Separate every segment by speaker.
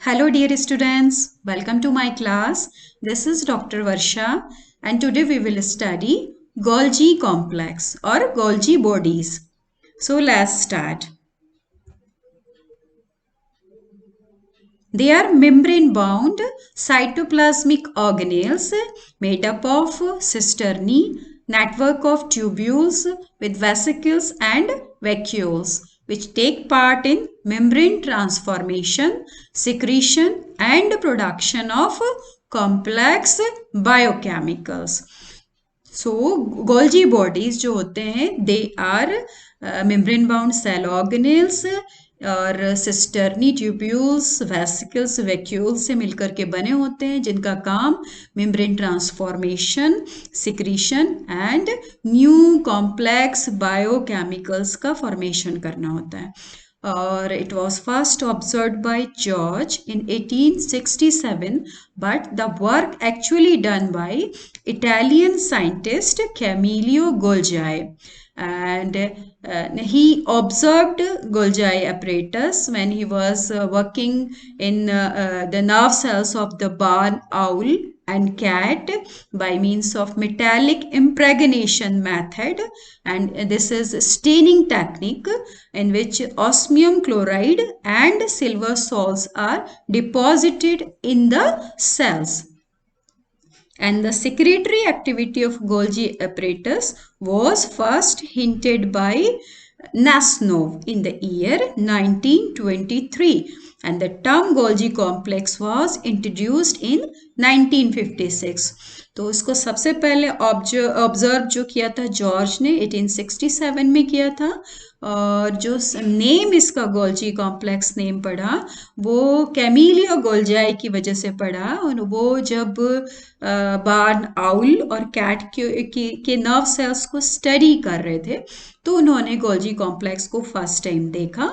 Speaker 1: Hello, dear students. Welcome to my class. This is Dr. Varsha, and today we will study Golgi complex or Golgi bodies. So, let's start. They are membrane bound cytoplasmic organelles made up of cisternae, network of tubules with vesicles and vacuoles, which take part in membrane transformation, secretion, and production of complex biochemicals. So Golgi bodies जो होते हैं they are membrane bound cell organelles और cisternae tubules vesicles vacuoles से मिलकर के बने होते हैं जिनका काम membrane transformation secretion and new complex biochemicals का फॉर्मेशन करना होता है और it was first observed by George in 1867, but the work actually done by Italian scientist Camillo Golgi, and he observed Golgi apparatus when he was working in the nerve cells of the barn owl and cat by means of metallic impregnation method, and this is staining technique in which osmium chloride and silver salts are deposited in the cells. And the secretory activity of Golgi apparatus was first hinted by Nasnov in the year 1923, and the term Golgi complex was introduced in 1956. तो इसको सबसे पहले observe जो किया था George ने 1867 में किया था और जो नेम इसका गोल्जी कॉम्प्लेक्स नेम पड़ा वो कैमिलियो गोल्जाई की वजह से पड़ा और वो जब बार्न आउल और कैट के नर्व सेल्स को स्टडी कर रहे थे तो उन्होंने गोल्जी कॉम्प्लेक्स को फर्स्ट टाइम देखा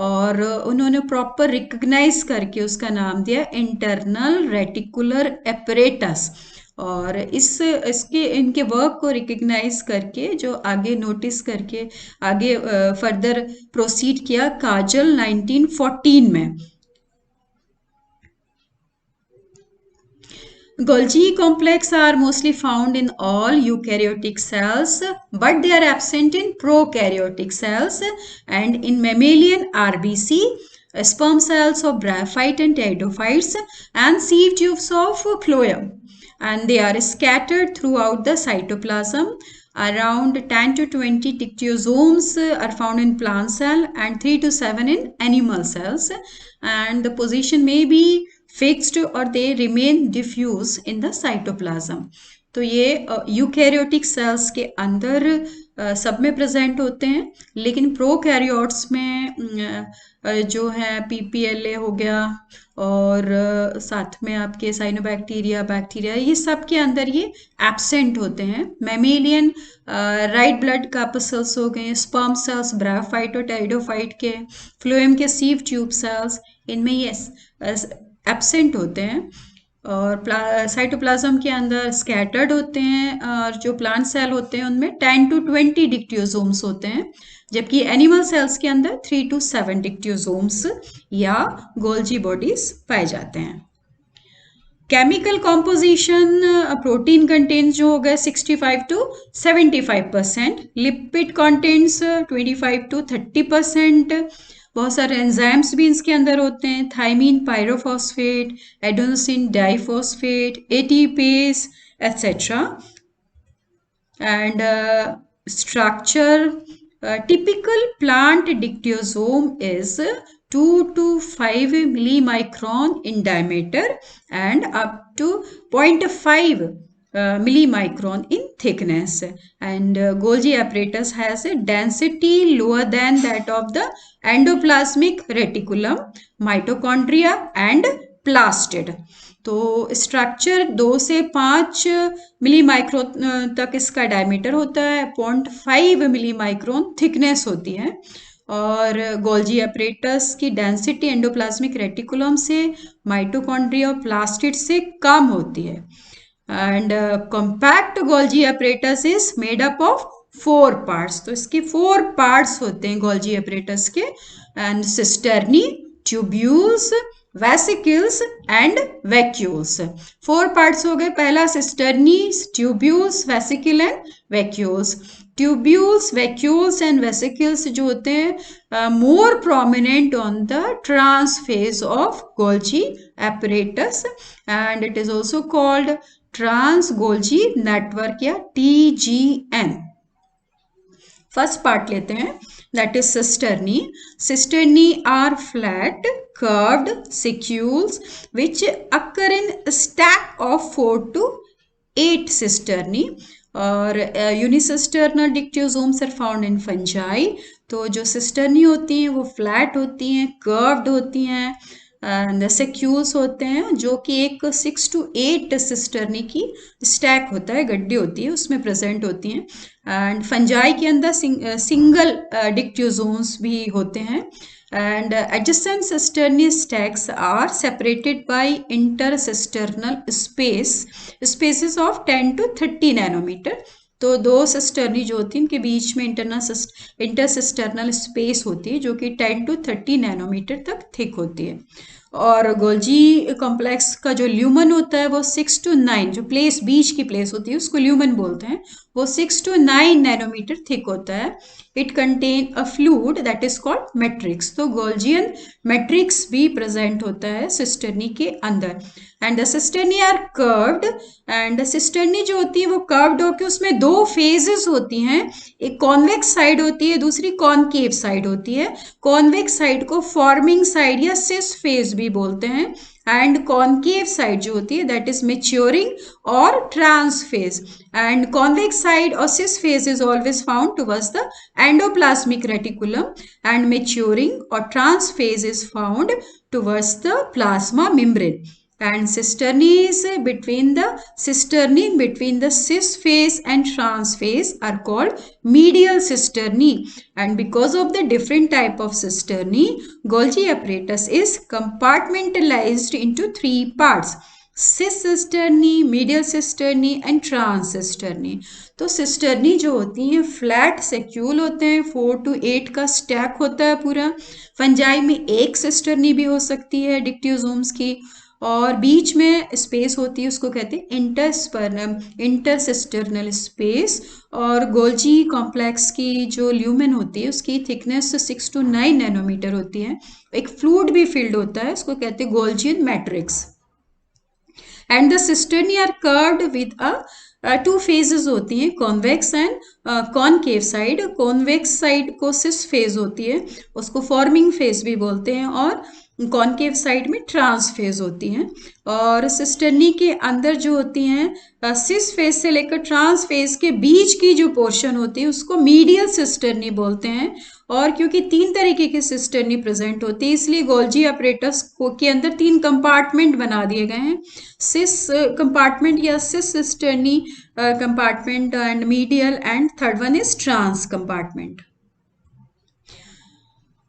Speaker 1: और उन्होंने प्रॉपर रिकग्नाइज करके उसका नाम दिया इंटरनल रेटिकुलर एपरेटस और इसके इनके वर्क को रिकग्नाइज करके जो आगे नोटिस करके आगे फर्दर प्रोसीड किया काजल 1914 में. Golgi complex are mostly found in all eukaryotic cells, but they are absent in prokaryotic cells and in mammalian RBC, sperm cells of bryophyte and pteridophytes, and sieve tubes of phloem. And they are scattered throughout the cytoplasm. Around 10 to 20 dictyosomes are found in plant cell and 3 to 7 in animal cells, and the position may be fixed or they remain diffuse in the cytoplasm. तो ये eukaryotic cells के अंदर सब में present होते हैं लेकिन prokaryotes में जो है पीपीएलए हो गया और साथ में आपके साइनोबैक्टीरिया बैक्टीरिया ये सब के अंदर ये एब्सेंट होते हैं. मैमेलियन राइट ब्लड कार्पसेल्स हो गए, स्पर्म सेल्स ब्रायोफाइट और टेरिडोफाइट के, फ्लोएम के सीव ट्यूब सेल्स इनमें ये एब्सेंट होते हैं और साइटोप्लाज्म के अंदर स्कैटर्ड होते हैं और जो प्लांट सेल होते हैं उनमें 10 to 20 डिक्टियोसोम्स होते हैं जबकि एनिमल सेल्स के अंदर 3 to 7 डिक्टियोसोम्स या गोल्जी बॉडीज पाए जाते हैं. केमिकल कॉम्पोजिशन प्रोटीन कंटेंट्स जो हो गए 65 to 75%, लिपिड कंटेंट्स 25 to 30%, बहुत सारे एंजाइम्स भी इसके अंदर होते हैं, thiamine pyrophosphate, adenosine diphosphate, ATPase etcetera. And structure typical plant dictyosome is 2 to 5 millimicron in diameter and up to 0.5 millimicron in thickness, and Golgi apparatus has a density lower than that of the endoplasmic reticulum, mitochondria and plastid. तो structure 2 से 5 milli micron तक इसका diameter होता है, 0.5 milli micron thickness होती है और Golgi apparatus की डेंसिटी एंडोप्लाज्मिक रेटिकुलम से, माइटोकॉन्ड्रिया और प्लास्टिड से कम होती है. And compact Golgi apparatus is made up of 4 parts. तो इसके 4 पार्ट्स होते हैं गोल्जी अपरेटस के, and cisternae, tubules, vesicles and vacuoles. 4 parts हो गए। पहला cisternae, tubules, vesicle and vacuoles. Tubules, vacuoles and vesicles जो होते हैं more prominent on the trans phase of Golgi apparatus and it is also called trans Golgi network या TGN। First part लेते हैं, that is cisternae. Cisternae are flat, curved sicules which occur in a stack of 4 to 8 cisternae. और यूनिसिस्टर्नल डिक्टियोसोम्स are found in fungi. तो जो cisternae होती हैं वो flat होती हैं, कर्व्ड होती हैं, एंड सेक्यूल्स होते हैं जो कि एक 6 to 8 सिस्टर्नी की स्टैक होता है, गड्डी होती है, उसमें प्रेजेंट होती हैं। एंड फंजाई के अंदर सिंगल डिक्टियोसोम्स भी होते हैं। And adjacent cisternae stacks are separated by intercisternal spaces of 10 to 30 nanometer। तो दो सिस्टर्नी जो होती है इनके बीच में इंटरसिस्टर्नल स्पेस होती है जो कि 10 to 30 नैनोमीटर तक थिक होती है। और गोल्जी कॉम्प्लेक्स का जो ल्यूमन होता है वो 6 to 9, जो प्लेस बीच की प्लेस होती है उसको ल्यूमन बोलते हैं, वो 6 to 9 नैनोमीटर थिक होता है। It contain a fluid that is called matrix. तो गोल्जियन मैट्रिक्स भी प्रेजेंट होता है सिस्टर्नी के अंदर। And the cisternae are curved, and cisternae जो होती है वो कर्व्ड होकर उसमें 2 फेजेस होती हैं, एक कॉन्वेक्स साइड होती है, दूसरी कॉनकेव साइड होती है। कॉन्वेक्स साइड को फॉर्मिंग साइड या सिस फेज भी बोलते हैं, एंड कॉनकेव साइड जो होती है दैट इज मेच्योरिंग और trans phase. And convex side और cis phase is always found towards the endoplasmic reticulum and maturing और trans phase is found towards the plasma membrane. And cisternae between the cis phase and trans phase are called medial cisternae. And because of the different type of cisternae, Golgi apparatus is compartmentalized into 3 parts: cis cisternae, medial cisternae and trans cisternae। तो cisternae जो होती हैं flat सेक्यूल होते हैं, 4 to 8 का stack होता है पूरा। फंजाई में एक सिस्टर्नी भी हो सकती है डिक्टियोसोम्स की, और बीच में स्पेस होती है उसको कहते हैं इंटरसिस्टर्नल स्पेस। और गोल्जी कॉम्प्लेक्स की जो ल्यूमेन होती है उसकी थिकनेस 6 to 9 नैनोमीटर होती है। एक फ्लूइड भी फिल्ड होता है, उसको कहते हैं Golgian matrix. And the cisternae are curved with 2 phases होती हैं, convex and concave side. Convex side को सिस फेज होती है, उसको फॉर्मिंग फेज भी बोलते हैं, और कॉनकेव साइड में ट्रांस फेज होती हैं। और सिस्टर्नी के अंदर जो होती हैं सिस फेज से लेकर ट्रांस फेज के बीच की जो पोर्शन होती है उसको मीडियल सिस्टर्नी बोलते हैं। और क्योंकि 3 तरीके की सिस्टर्नी प्रेजेंट होती है इसलिए गोल्जी apparatus के अंदर 3 कंपार्टमेंट बना दिए गए हैं, सिस कंपार्टमेंट या cis cisternae compartment and medial, and third one is trans compartment.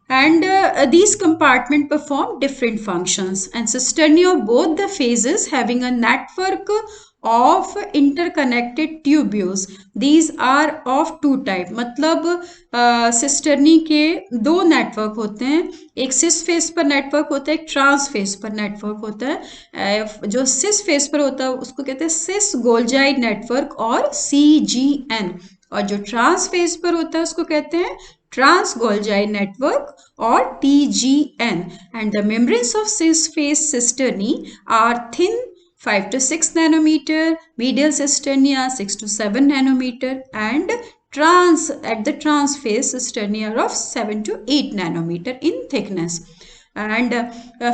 Speaker 1: And these compartments perform different functions, and cisternae of both the phases having a network of interconnected tubules. These are of 2 type। मतलब cisternae के 2 network होते हैं, एक cis face पर network होता है, एक trans face पर नेटवर्क होता है। जो सिस फेस पर होता है उसको कहते हैं सिस गोल्जाई नेटवर्क और CGN, और जो ट्रांस फेस पर होता है उसको कहते हैं ट्रांस गोल्जाई नेटवर्क और TGN। and the membranes of cis phase cisternae are thin 5 to 6 nanometer, medial cisternae are 6 to 7 nanometer, and at the trans phase cisternae are of 7 to 8 nanometer in thickness। And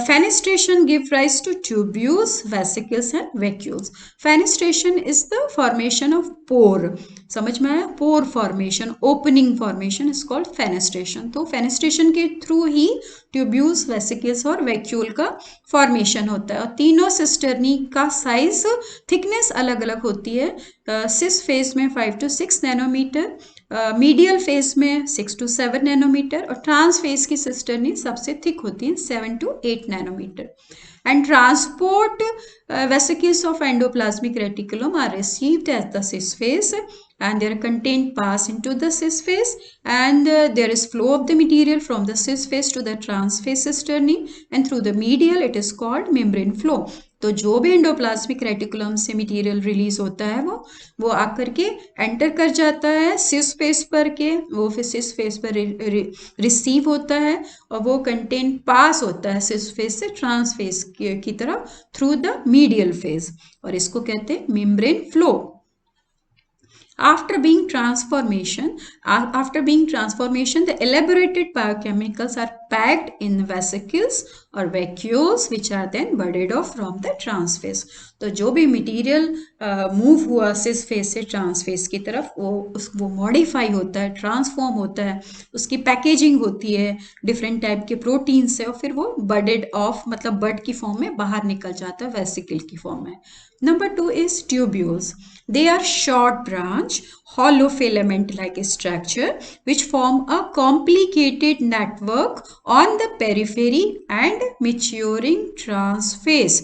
Speaker 1: fenestration give rise to tubules, vesicles and vacuoles। Fenestration is the formation of pore। समझ में आया? Pore formation, opening formation is called fenestration. तो fenestration के through ही tubules, vesicles और vacuole का formation होता है। और तीनों सिस्टर्नी का साइज, थिकनेस अलग अलग होती है। सिस फेज में 5 to 6 नैनोमीटर, मीडियल फेज में 6 to 7 नैनोमीटर और ट्रांस फेज की सिस्टर्नी सबसे थिक होती है 7 to 8 nanometre. And transport vesicles of endoplasmic reticulum are received at the cis phase and their content pass into the cis phase and there is flow of the material from the cis phase to the trans phase cisternae and through the medial it is called membrane flow. तो जो भी endoplasmic reticulum से material release होता है वो आकर के enter कर जाता है सिस फेस पर के, वो फिर सिस फेस पर रिसीव होता है और वो कंटेंट पास होता है सिस फेस से ट्रांस फेस की तरफ थ्रू द मीडियल फेज और इसको कहते हैं membrane flow. After being transformation, the elaborated biochemicals are packed in vesicles or vacuoles which are then budded off from the trans phase. तो जो भी मटेरियल मूव हुआ सिस फेज से ट्रांस फेज की तरफ वो मॉडिफाई होता है, ट्रांसफॉर्म होता है, उसकी पैकेजिंग होती है डिफरेंट टाइप के प्रोटीन से और फिर वो बडेड ऑफ मतलब बड की फॉर्म में बाहर निकल जाता है वेसिकल की फॉर्म में. Number 2 is tubules. They are short branch, hollow filament-like structure which form a complicated network on the periphery and maturing trans phase.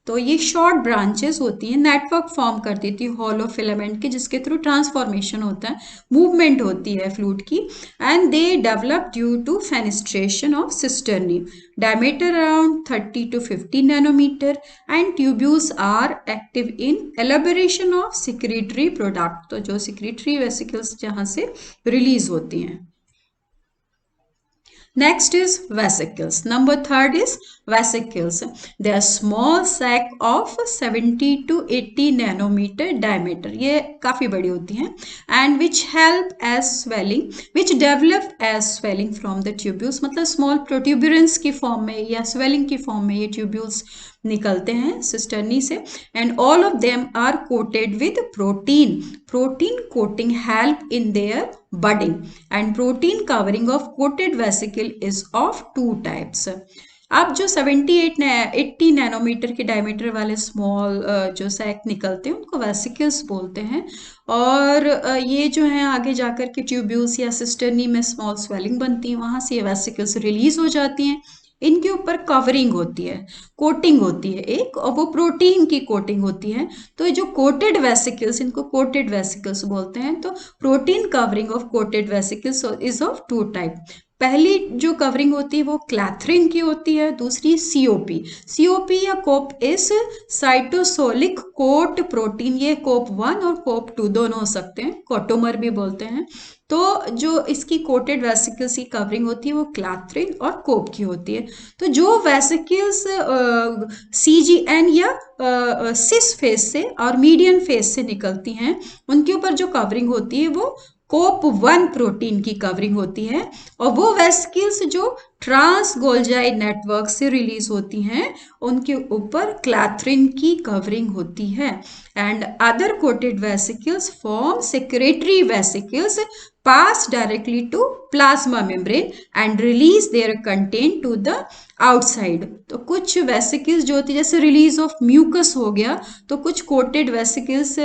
Speaker 1: तो ये शॉर्ट ब्रांचेस होती हैं, नेटवर्क फॉर्म कर देती है हॉलो फिलामेंट के जिसके थ्रू ट्रांसफॉर्मेशन होता है, मूवमेंट होती है फ्लूइड की and they develop due to fenestration of cisternae. Diameter around 30 to 50 nanometre and tubules are active in elaboration of secretory product. तो जो सिक्रीटरी वेसिकल्स जहाँ से रिलीज होती हैं. Next is vesicles. Number 3 is vesicles. They are small sac of 70 to 80 nanometer diameter. ये काफ़ी बड़ी होती हैं and which help as swelling, which develop as swelling from the tubules. मतलब small protuberance की फॉर्म में या swelling की फॉर्म में ये tubules निकलते हैं सिस्टर्नी से and all of them are coated with protein. Protein coating help in their budding and protein covering of coated vesicle is of two types. अब जो 80 नैनोमीटर के डायमीटर वाले स्मॉल जो सैक निकलते हैं उनको वेसिकल्स बोलते हैं और ये जो है आगे जाकर के ट्यूब्यूल्स या सिस्टर्नी में स्मॉल स्वेलिंग बनती है, वहाँ से ये वेसिकल्स रिलीज हो जाती हैं. इनके ऊपर कवरिंग होती है, कोटिंग होती है एक और वो प्रोटीन की कोटिंग होती है. तो ये जो कोटेड वेसिकल्स इनको कोटेड वेसिकल्स बोलते हैं. तो protein covering of coated vesicles is of two type. पहली जो कवरिंग होती है वो क्लैथरिन की होती है, दूसरी सीओपी या कोप इस साइटोसोलिक कोट प्रोटीन. ये कोप 1 और कोप 2 दोनों हो सकते हैं, कोटोमर भी बोलते हैं. तो जो इसकी कोटेड वेसिकल्स की कवरिंग होती है वो क्लैथरिन और कोप की होती है. तो जो वेसिकल्स CGN या सिस फेज से और मीडियन फेज से निकलती हैं उनके ऊपर जो कवरिंग होती है वो कोप 1 प्रोटीन की कवरिंग होती है और वो वेसिकल्स जो ट्रांस गोल्जाई नेटवर्क से रिलीज होती हैं उनके ऊपर क्लैथरिन की कवरिंग होती है. And other coated vesicles form secretary vesicles pass directly to plasma membrane and release their content to the outside. तो कुछ वेसिकल्स जो होती है जैसे रिलीज ऑफ म्यूकस हो गया तो कुछ कोटेड वेसिकल्स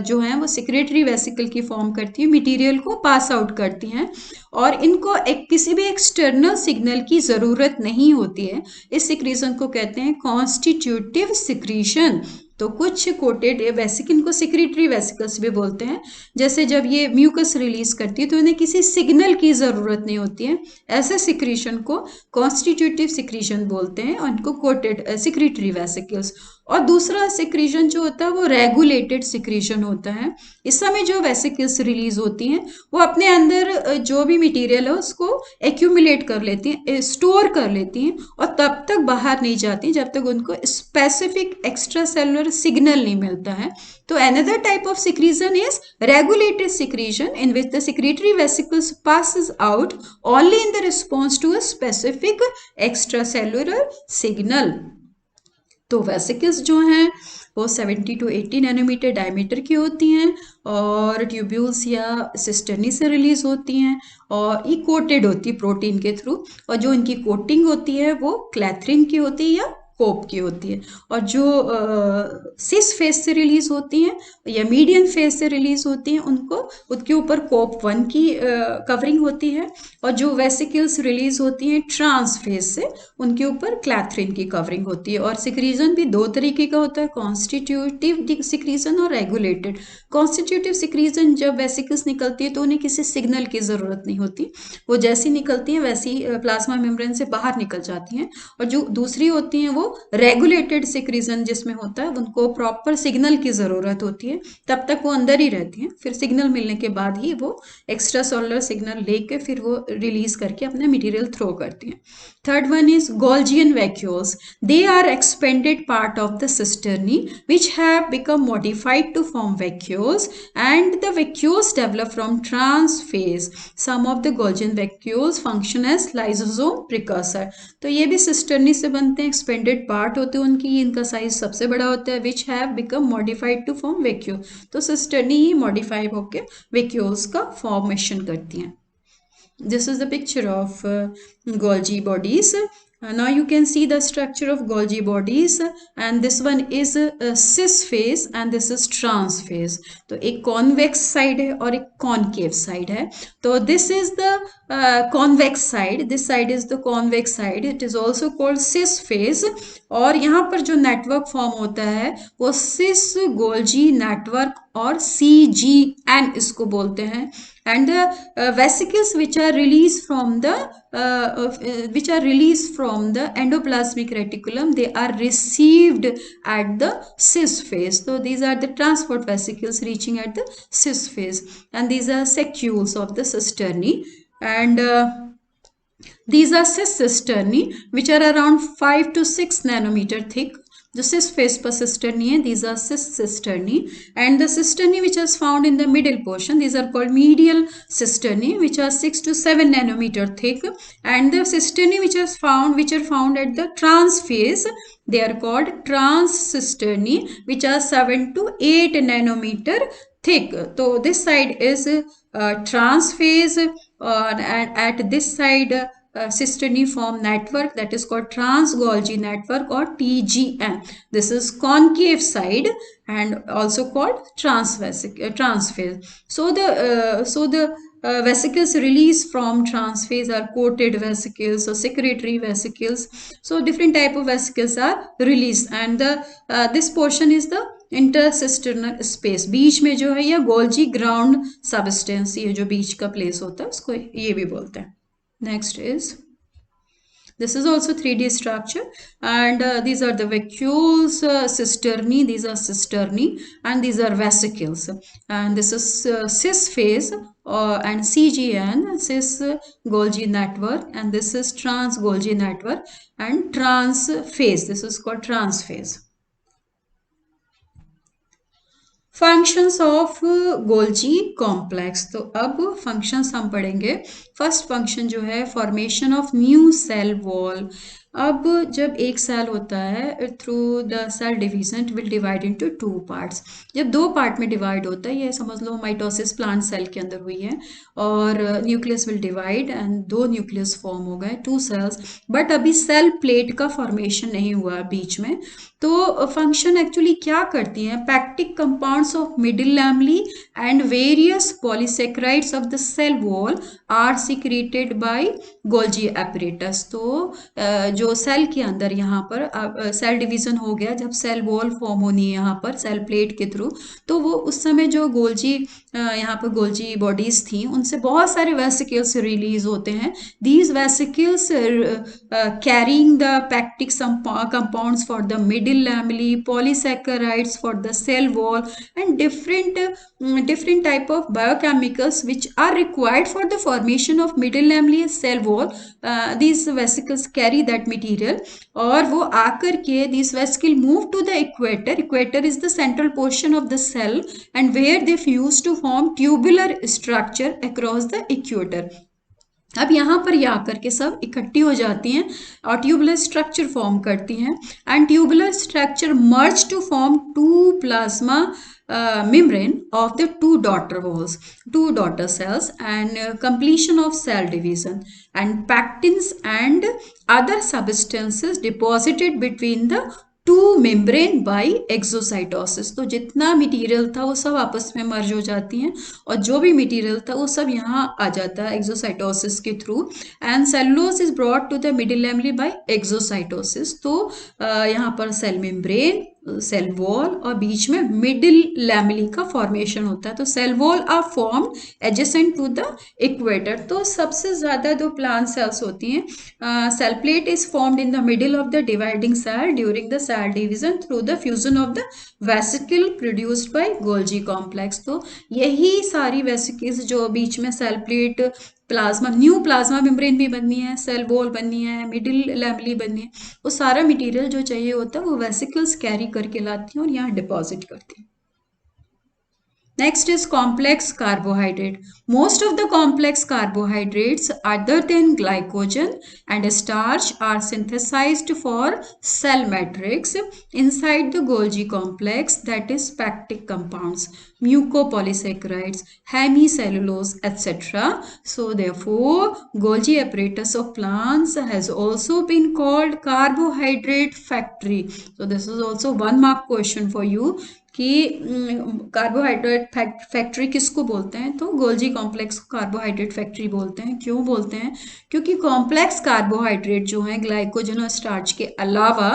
Speaker 1: जो हैं वो सेक्रेटरी वेसिकल की फॉर्म करती है, मटेरियल को पास आउट करती हैं और इनको किसी भी एक्सटर्नल सिग्नल की ज़रूरत नहीं होती है. इस सिक्रीशन को कहते हैं कॉन्स्टिट्यूटिव सिक्रीशन. तो कुछ कोटेड वेसिकल को सिक्रीटरी वेसिकल्स भी बोलते हैं. जैसे जब ये म्यूकस रिलीज करती है तो इन्हें किसी सिग्नल की ज़रूरत नहीं होती है, ऐसे सिक्रीशन को कॉन्स्टिट्यूटिव सिक्रीशन बोलते हैं और इनको कोटेड सिक्रीटरी वेसिकल्स. और दूसरा सिक्रीशन जो होता है वो रेगुलेटेड सिक्रीशन होता है. इस समय जो वेसिकल्स रिलीज होती हैं वो अपने अंदर जो भी मटेरियल है उसको एक्यूमुलेट कर लेती हैं, स्टोर कर लेती हैं और तब तक बाहर नहीं जाती जब तक उनको स्पेसिफिक एक्स्ट्रा सेलुलर सिग्नल नहीं मिलता है. तो another type of secretion is regulated secretion in which the secretory vesicles passes out only in the response to a specific extracellular signal. तो वेसिकल्स जो हैं वो 70 to 80 नैनोमीटर डायमीटर की होती हैं और ट्यूब्यूल्स या सिस्टर्नी से रिलीज होती हैं और ये कोटेड होती है प्रोटीन के थ्रू और जो इनकी कोटिंग होती है वो क्लैथरिन की होती है या कोप की होती है, और जो सिस फेस से रिलीज होती हैं या मीडियन फेस से रिलीज होती हैं उनको उसके ऊपर कोप 1 की कवरिंग होती है, और जो वेसिकल्स रिलीज होती हैं ट्रांस फेस से उनके ऊपर क्लैथरिन की कवरिंग होती है। और सिक्रीजन भी दो तरीके का होता है, कॉन्स्टिट्यूटिव सिक्रीजन और रेगुलेटेड। कॉन्स्टिट्यूटिव सिक्रीजन जब वेसिकल्स निकलती है तो उन्हें किसी सिग्नल की ज़रूरत नहीं होती, वो जैसी निकलती हैं वैसी प्लाज्मा मेम्ब्रेन से बाहर निकल जाती हैं। और जो दूसरी होती हैं वो रेगुलेटेड सिक्रीजन जिसमें होता है, उनको प्रॉपर सिग्नल की ज़रूरत होती है, तब तक वो अंदर ही रहती हैं, फिर सिग्नल मिलने के बाद ही वो एक्स्ट्रा सोलर सिग्नल लेके फिर वो रिलीज करके अपना मटेरियल थ्रो करती हैं। Third one is Golgian vacuoles. They are expanded part of the cisternae which have become modified to form vacuoles, and the vacuoles develop from trans phase. Some of the Golgian vacuoles function as lysosome precursor. तो ये भी cisternae से बनते हैं, expanded part होते हैं उनकी, इनका साइज सबसे बड़ा होता है, which have become modified to form vacuole. तो सिस्टर्नी ही मॉडिफाई होकर वैक्यूल्स का फॉर्मेशन करती हैं। This is the picture of Golgi bodies. Now you can see the structure of Golgi bodies, and this one is cis phase and this is trans phase. तो एक convex side है और एक concave side है। तो this is the convex side, this side is the convex side, it is also called cis phase। और यहाँ पर जो नेटवर्क फॉर्म होता है वो cis Golgi नेटवर्क और CGN इसको बोलते हैं। And the vesicles which are released from the endoplasmic reticulum, they are received at the cis phase. So these are the transport vesicles reaching at the cis phase, and these are sacules of the cisternae, and these are cis cisternae which are around 5 to 6 nanometer thick. The cis phase per cisternae, these are cis cisternae, and the cisternae which is found in the middle portion, these are called medial cisternae which are 6 to 7 nanometer thick, and the cisternae which are found at the trans phase, they are called trans cisternae which are 7 to 8 nanometer thick. So this side is trans phase, and at this side cisterniform network, that is called trans Golgi network or TGN. This is concave side and also called trans phase. So the vesicles released from trans phase are coated vesicles or secretory vesicles. So different type of vesicles are released, and this portion is the intercisternal space, बीच में जो है, या Golgi ground substance, ये जो बीच का place होता है उसको ये भी बोलते हैं। Next is, this is also 3D structure, and these are the vacuoles, cisternae, these are cisternae, and these are vesicles, and this is cis phase and CGN, cis Golgi network, and this is trans Golgi network and trans phase, this is called trans phase. Functions of Golgi complex. तो अब functions हम पढ़ेंगे। First function जो है formation of new cell wall. अब जब एक cell होता है, through the cell division it will divide into 2 parts. जब 2 पार्ट में डिवाइड होता है, ये समझ लो माइटोसिस प्लांट सेल के अंदर हुई है, और nucleus will divide and 2 nucleus form हो गए, 2 सेल्स, बट अभी सेल प्लेट का फॉर्मेशन नहीं हुआ बीच में। तो फंक्शन एक्चुअली क्या करती हैं, pectic compounds of middle lamellae and various polysaccharides of the cell wall are secreted by Golgi apparatus. तो जो सेल के अंदर यहाँ पर सेल डिवीजन हो गया, जब सेल वॉल फॉर्म होनी है यहाँ पर सेल प्लेट के थ्रू, तो वो उस समय जो गोल्जी यहाँ पर गोल्जी बॉडीज थी उनसे बहुत सारे वेसिकल्स रिलीज होते हैं। These vesicles carrying the pectic compounds for the middle lamellary, polysaccharides for the cell wall, and different type of biochemicals which are required for the formation of middle lamellary cell wall. These vesicles carry that material, और वो आकर के these vesicles move to the equator. Equator is the central portion of the cell, and where they fuse to form tubular structure across the equator. अब यहाँ पर ये आकर के सब इकट्ठी हो जाती हैं और ट्यूबुलर स्ट्रक्चर फॉर्म करती हैं and tubular structure merge to form to plasma membrane of the two daughter cells and completion of cell division and pectins and other substances deposited between the two membrane by exocytosis. तो जितना material था वो सब आपस में मर्ज हो जाती हैं और जो भी मटेरियल था वो सब यहाँ आ जाता है एक्सोसाइटोसिस के through and cellulose is brought to the middle lamellae by exocytosis. तो यहाँ पर सेल मेम्ब्रेन, सेल वॉल और बीच में मिडिल लैमेली का फॉर्मेशन होता है। तो cell wall are formed adjacent to the equator. तो सबसे ज्यादा जो प्लांट सेल्स होती हैं, cell plate is formed in the middle of the dividing cell during the cell division through the fusion of the vesicle produced by Golgi complex. तो यही सारी vesicles जो बीच में cell plate, plasma, new plasma membrane भी बननी है, cell wall बननी है, मिडिल लैमेली बननी है, वो सारा मटेरियल जो चाहिए होता है वो वेसिकल्स कैरी करके लाती हैं और यहाँ डिपॉजिट करती हैं। Next is complex carbohydrate. Most of the complex carbohydrates other than glycogen and starch are synthesized for cell matrix inside the Golgi complex, that is peptide compounds, mucopolysaccharides, hemicellulose, etc. So therefore Golgi apparatus of plants has also been called carbohydrate factory. So this is also 1 mark question for you कि carbohydrate factory किसको बोलते हैं? तो Golgi complex carbohydrate factory बोलते हैं। क्यों बोलते हैं? क्योंकि कॉम्प्लेक्स कार्बोहाइड्रेट जो हैं ग्लाइकोजन और स्टार्च के अलावा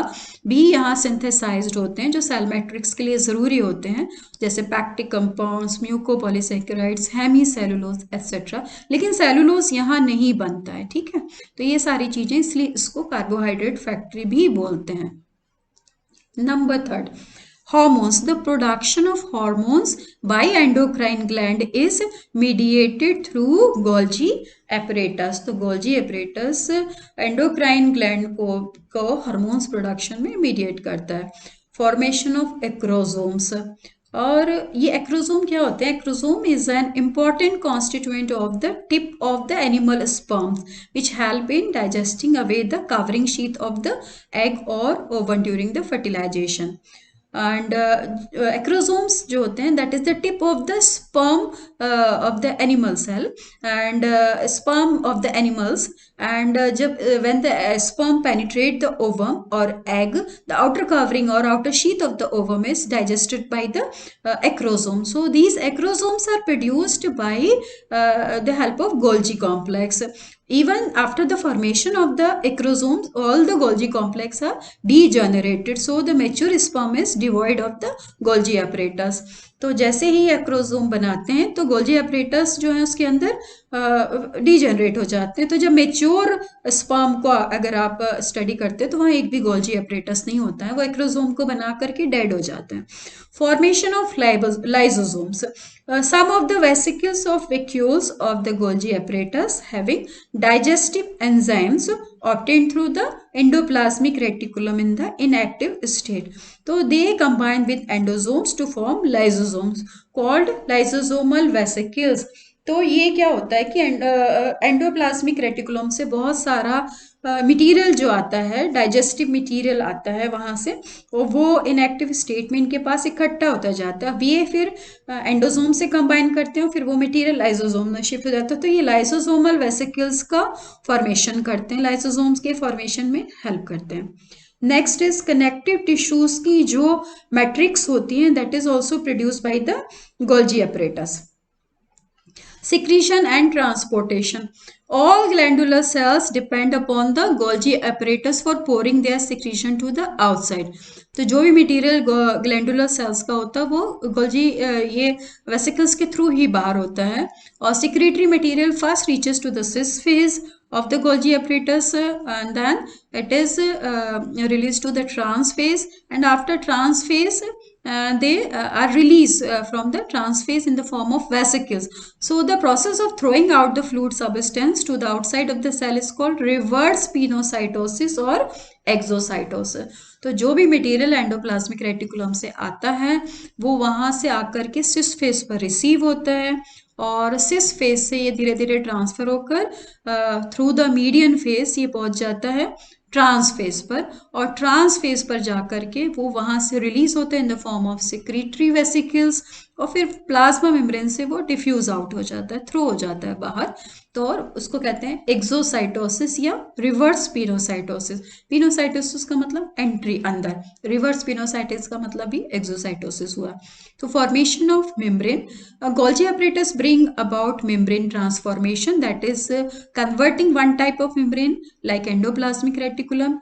Speaker 1: भी यहाँ सिंथेसाइज्ड होते हैं जो सेल मैट्रिक्स के लिए ज़रूरी होते हैं, जैसे पैक्टिक कंपाउंड्स, म्यूकोपॉलीसेकेराइड्स, हेमीसेलुलोज एक्सेट्रा। लेकिन सेलुलोज यहाँ नहीं बनता है, ठीक है। तो ये सारी चीज़ें, इसलिए इसको कार्बोहाइड्रेट फैक्ट्री भी बोलते हैं। Number 3, hormones. The production of hormones by endocrine gland is mediated through Golgi apparatus. तो Golgi apparatus endocrine gland को hormones production में mediate करता है। Formation of acrosomes. और ये एक्रोसोम क्या होते हैं? Acrosome is an important constituent of the tip of the animal sperms which help in digesting away the covering sheath of the egg और ovum during the fertilization. And acrosomes जो होते हैं that is the tip of the sperm of the animal cell and sperm of the animals and जब when the sperm penetrate the ovum or egg, the outer covering or outer sheath of the ovum is digested by the acrosome. So these acrosomes are produced by the help of Golgi complex. Even after the formation of the acrosomes, all the Golgi complex are degenerated, so the mature sperm is devoid of the Golgi apparatus. तो जैसे ही acrosome बनाते हैं तो Golgi apparatus जो है उसके अंदर degenerate हो जाते हैं। तो जब मेच्योर स्पर्म को अगर आप स्टडी करते हैं तो वहाँ एक भी गोल्जी apparatus नहीं होता है, वो एक्रोसोम को बना करके डेड हो जाते हैं। Formation of lysosomes. Some of the vesicles of vacuoles of the Golgi apparatus having digestive enzymes obtained through the endoplasmic reticulum in the inactive state. So they combine with endosomes to form lysosomes called lysosomal vesicles. तो ये क्या होता है कि endoplasmic reticulum से बहुत सारा material जो आता है, डाइजेस्टिव मटेरियल आता है वहाँ से, वो इनएक्टिव स्टेट में इनके पास इकट्ठा होता जाता है। अब ये फिर एंडोसोम से कंबाइन करते हैं, फिर वो मटेरियल लाइसोसोम में शिफ्ट हो जाता है। तो ये लाइसोसोमल वेसिकल्स का फॉर्मेशन करते हैं, लाइसोसोम्स के फॉर्मेशन में हेल्प करते हैं। नेक्स्ट इज कनेक्टिव टिश्यूज की जो मैट्रिक्स होती हैं that is also produced by the Golgi apparatus. Secretion and transportation. All glandular cells depend upon the Golgi apparatus for pouring their secretion to the outside. तो जो भी material glandular cells का होता है वो गोल्जी ये वेसिकल्स के through ही बाहर होता है। और secretory material first reaches to the cis phase of the Golgi apparatus and then it is released to the trans phase, and after trans phase they are released from the trans phase in the form of vesicles. So the process of throwing out the fluid substance to the outside of the cell is called reverse pinocytosis or exocytosis. तो जो भी material endoplasmic reticulum से आता है वो वहां से आकर के सिस फेज पर रिसीव होता है और सिस फेज से ये धीरे धीरे ट्रांसफर होकर थ्रू द मीडियन फेज ये पहुंच जाता है ट्रांस फेज पर, और ट्रांस फेज पर जाकर के वो वहां से रिलीज होते हैं in the form of secretory vesicles, और फिर प्लाज्मा मेम्ब्रेन से वो डिफ्यूज आउट हो जाता है, थ्रू हो जाता है बाहर। तो और उसको कहते हैं एक्सोसाइटोसिस या रिवर्स पिनोसाइटोसिस। पिनोसाइटोसिस का मतलब एंट्री अंदर, रिवर्स पिनोसाइटिस का मतलब भी एक्सोसाइटोसिस हुआ। तो formation of membrane, Golgi apparatus bring about membrane transformation, that is converting one type of membrane like endoplasmic reticulum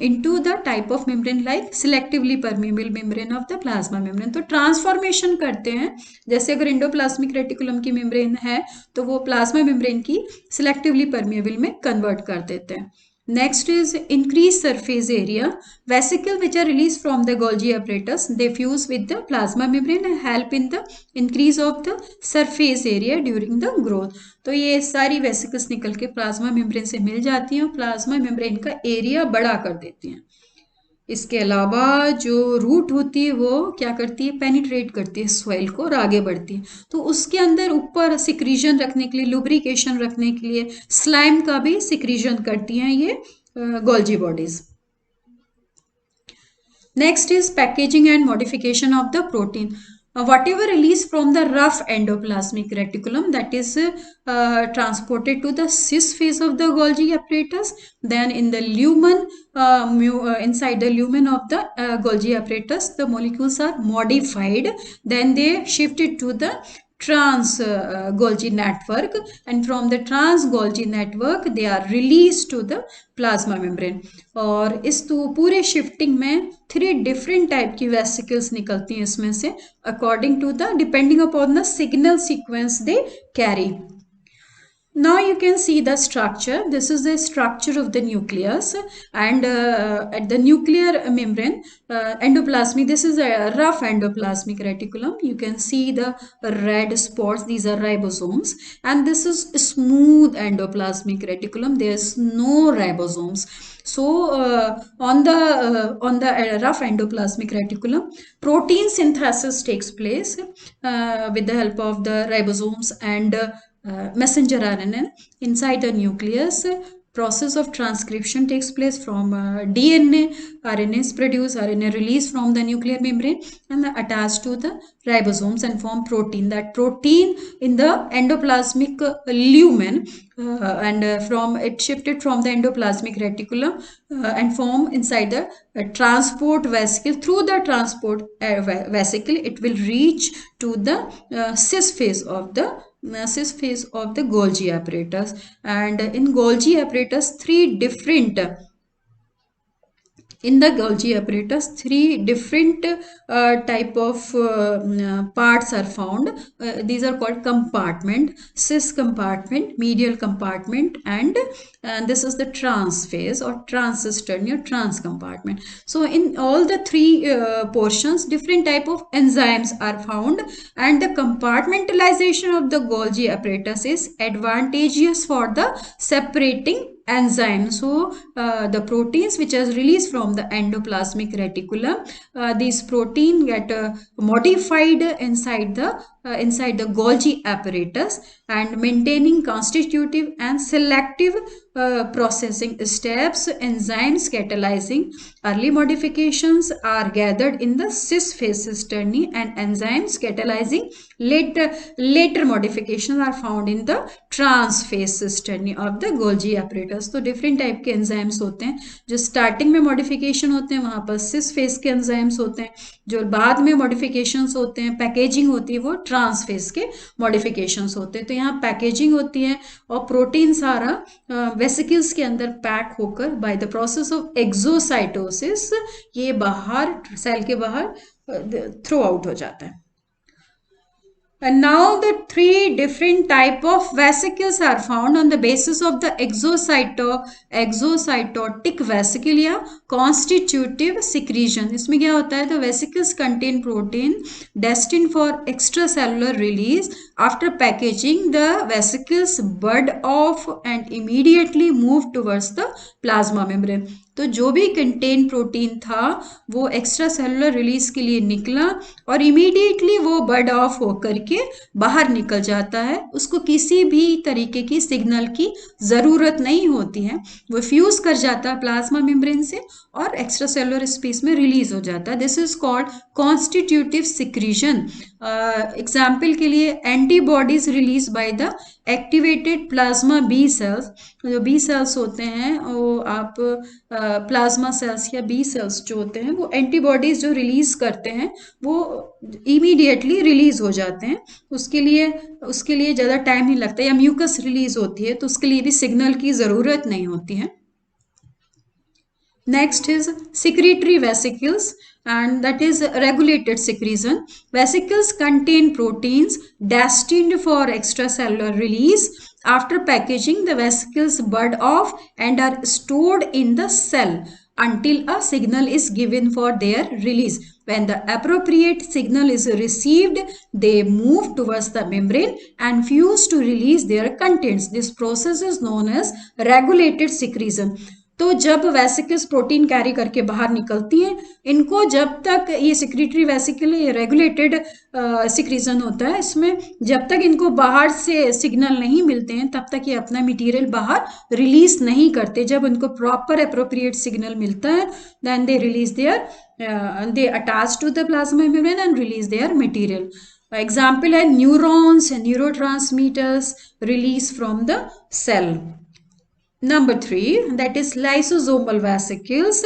Speaker 1: into the type of membrane like selectively permeable membrane of the plasma membrane। तो transformation करते हैं, जैसे अगर endoplasmic reticulum की membrane है तो वो plasma membrane की सिलेक्टिवली परमेबल में कन्वर्ट कर देते हैं। Next is increased surface area. Vesicles which are released from the Golgi apparatus, they fuse with the plasma membrane and help in the increase of the surface area during the growth। तो ये सारी vesicles निकल के plasma membrane से मिल जाती हैं और plasma membrane का एरिया बड़ा कर देती हैं। इसके अलावा जो रूट होती है वो क्या करती है, पेनिट्रेट करती है सॉइल को और आगे बढ़ती है, तो उसके अंदर ऊपर सिक्रीजन रखने के लिए, लुब्रिकेशन रखने के लिए स्लाइम का भी सिक्रीजन करती हैं ये Golgi bodies. Next is packaging and modification of the protein. Whatever released from the rough endoplasmic reticulum, that is transported to the cis phase of the Golgi apparatus. Then in the lumen, inside the lumen of the Golgi apparatus, the molecules are modified. Then they shifted to the trans Golgi network, and from the trans Golgi network they are released to the plasma membrane। और इस तो पूरे shifting में 3 different type की vesicles निकलती हैं इसमें से, according to the depending upon the signal sequence they carry. Now you can see the structure. This is the structure of the nucleus, and at the nuclear membrane, endoplasmic, this is a rough endoplasmic reticulum. You can see the red spots, these are ribosomes, and this is smooth endoplasmic reticulum, there's no ribosomes. So on the rough endoplasmic reticulum, protein synthesis takes place with the help of the ribosomes and messenger RNA inside the nucleus. Process of transcription takes place from DNA. RNA is produced, RNA released from the nuclear membrane and attached to the ribosomes and form protein. That protein in the endoplasmic lumen and from it shifted from the endoplasmic reticulum and form inside the transport vesicle. Through the transport vesicle, it will reach to the cis phase of the Golgi apparatus. And in Golgi apparatus, in the Golgi apparatus, 3 different type of parts are found. These are called compartment: cis compartment, medial compartment, and this is the trans phase or transcisterny or trans compartment. So in all the 3 portions, different type of enzymes are found, and the compartmentalization of the Golgi apparatus is advantageous for the separating enzyme. So the proteins which are released from the endoplasmic reticulum, these protein get modified inside the Golgi apparatus, and maintaining constitutive and selective processing steps. Enzymes catalyzing early modifications are gathered in the cis phase cisternae, and enzymes catalyzing later modifications are found in the trans phase cisternae of the Golgi apparatus। तो different type के enzymes होते हैं, जो starting में modification होते हैं वहां पर सिस फेज के एंजाइम्स होते हैं, जो बाद में मॉडिफिकेशंस होते हैं, पैकेजिंग होती है, वो ट्रांस फेज के मॉडिफिकेशंस होते हैं। तो यहाँ पैकेजिंग होती है और प्रोटीन सारा वेसिकल्स के अंदर पैक होकर by the process of exocytosis ये बाहर सेल के बाहर थ्रो आउट हो जाता है। And now the 3 different type of vesicles are found on the basis of the exocytotic vesicle या constitutive secretion। इसमें क्या होता है, the vesicles contain protein destined for extracellular release. After packaging, the vesicles bud off and immediately move towards the plasma membrane। तो जो भी contain protein था वो एक्स्ट्रा सेलुलर रिलीज के लिए निकला और इमीडिएटली वो बर्ड ऑफ होकर के बाहर निकल जाता है, उसको किसी भी तरीके की सिग्नल की ज़रूरत नहीं होती है, वो फ्यूज़ कर जाता है प्लाज्मा मेम्ब्रेन से और एक्स्ट्रा सेलुलर स्पेस में रिलीज हो जाता है। This is called constitutive secretion. Example के लिए antibodies release by the activated plasma B cells. जो बी सेल्स होते हैं वो आप प्लाज्मा सेल्स या बी सेल्स जो होते हैं वो एंटीबॉडीज जो रिलीज करते हैं वो इमीडिएटली रिलीज हो जाते हैं। उसके लिए ज़्यादा टाइम नहीं लगता, या म्यूकस रिलीज होती है तो उसके लिए भी सिग्नल की ज़रूरत नहीं होती है। Next is secretory vesicles, and that is regulated secretion. Vesicles contain proteins destined for extracellular release. After packaging, the vesicles bud off and are stored in the cell until a signal is given for their release. When the appropriate signal is received, they move towards the membrane and fuse to release their contents. This process is known as regulated secretion. तो जब vesicles protein carry करके बाहर निकलती हैं, इनको जब तक ये सिक्रीटरी वेसिकल ये रेगुलेटेड सिक्रीजन होता है, इसमें जब तक इनको बाहर से सिग्नल नहीं मिलते हैं तब तक ये अपना मटेरियल बाहर रिलीज नहीं करते। जब उनको प्रॉपर अप्रोप्रिएट सिग्नल मिलता है then they release their they attach to the plasma membrane and release their material. Example है neurons and neurotransmitters release from the cell. Number 3, that is lysosomal vesicles.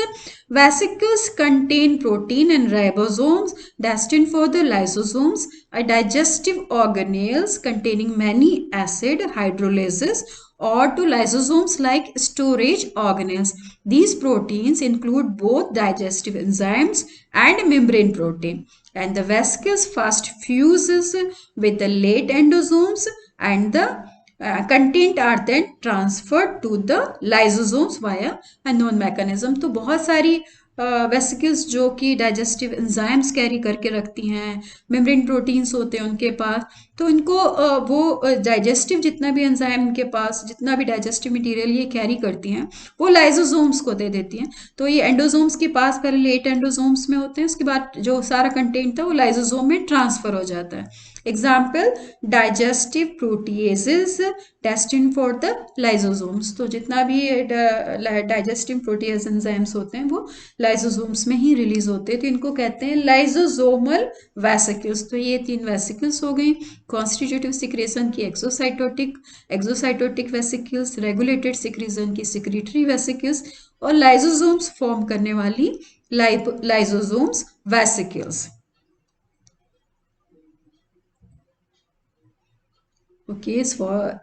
Speaker 1: Vesicles contain protein and ribosomes destined for the lysosomes, a digestive organelles containing many acid hydrolases, or to lysosomes like storage organelles. These proteins include both digestive enzymes and membrane protein. And the vesicles first fuses with the late endosomes and the content are then transferred to the lysosomes via unknown mechanism. तो बहुत सारी vesicles जो कि digestive enzymes carry करके रखती हैं, membrane proteins होते हैं उनके पास, तो इनको वो डाइजेस्टिव जितना भी एंजाइम उनके पास जितना भी डाइजेस्टिव मटेरियल ये कैरी करती हैं वो लाइसोसोम्स को दे देती हैं। तो ये एंडोसोम्स के पास पहले लेट एंडोसोम्स में होते हैं, उसके बाद जो सारा कंटेंट था वो लाइसोसोम में ट्रांसफर हो जाता है। Example digestive proteases destined for the lysosomes. तो जितना भी डाइजेस्टिव प्रोटीएज एंजाइम्स होते हैं वो लाइसोसोम्स में ही रिलीज होते हैं, तो इनको कहते हैं लाइसोसोमल वेसिकल्स। तो ये 3 वेसिकल्स हो गई कॉन्स्टिट्यूटिव सिक्रेशन की एक्सोसाइटोटिक वेसिकल्स, रेगुलेटेड सिक्रेशन की सिक्रीटरी वेसिकल्स, और लाइसोसोम्स फॉर्म करने वाली लाइसोसोम्स वेसिकल्स। Okay, so